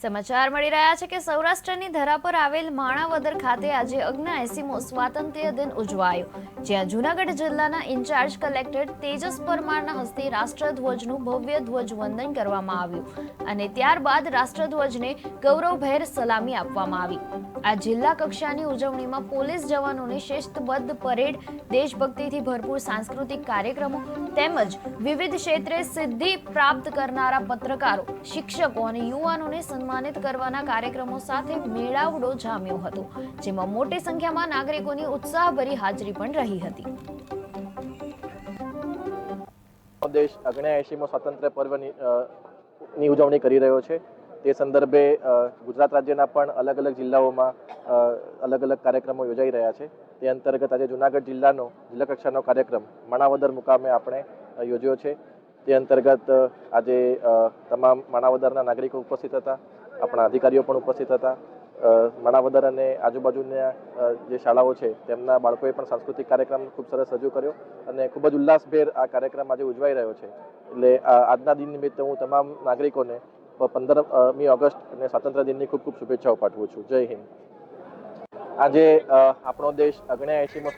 સમાચાર મળી રહ્યા છે કે સૌરાષ્ટ્રની ધરા પર આવેલ માણાવદર ખાતે આજે 79મો સ્વાતંત્ર્ય દિન ઉજવાયો, જ્યાં જૂનાગઢ જિલ્લાના ઇન્ચાર્જ કલેક્ટર તેજસ પરમારના હસ્તે રાષ્ટ્રધ્વજનું ભવ્ય ધ્વજવંદન કરવામાં આવ્યું અને ત્યારબાદ રાષ્ટ્રધ્વજને ગૌરવભેર સલામી આપવામાં આવી। આ જિલ્લા કક્ષાની ઉજવણીમાં પોલીસ જવાનોની શિસ્તબદ્ધ પરેડ, દેશભક્તિથી ભરપૂર સાંસ્કૃતિક કાર્યક્રમો તેમજ વિવિધ ક્ષેત્રે સિદ્ધિ પ્રાપ્ત કરનારા પત્રકારો, શિક્ષકો અને યુવાનોને સન્માનિત કરવાના કાર્યક્રમો સાથે મેળાવડો જામ્યો હતો, જેમાં મોટી સંખ્યામાં નાગરિકોની ઉત્સાહભરી હાજરી પણ રહી હતી। દેશ 79મો સ્વાતંત્ર્ય પર્વની ઉજવણી કરી રહ્યો છે। તે સંદર્ભે ગુજરાત રાજ્યના પણ અલગ અલગ જિલ્લાઓમાં અલગ અલગ કાર્યક્રમો યોજાઈ રહ્યા છે। તે અંતર્ગત આજે જૂનાગઢ જિલ્લાનો જિલ્લા કક્ષાનો કાર્યક્રમ માણાવદર મુકામે આપણે યોજ્યો છે। તે અંતર્ગત આજે તમામ માણાવદરના નાગરિકો ઉપસ્થિત હતા, આપણા અધિકારીઓ પણ ઉપસ્થિત હતા। માણાવદર અને આજુબાજુના જે શાળાઓ છે તેમના બાળકોએ પણ સાંસ્કૃતિક કાર્યક્રમ ખૂબ સરસ રજૂ કર્યો અને ખૂબ જ ઉલ્લાસભેર આ કાર્યક્રમ આજે ઉજવાઈ રહ્યો છે। એટલે આજના દિન નિમિત્તે હું તમામ નાગરિકોને 15મી ઓગસ્ટ અને સ્વાતંત્ર્ય દિનની ખૂબ ખૂબ શુભેચ્છાઓ પાઠવું છું। જય હિન્દ। આજે આપણો દેશ 79મો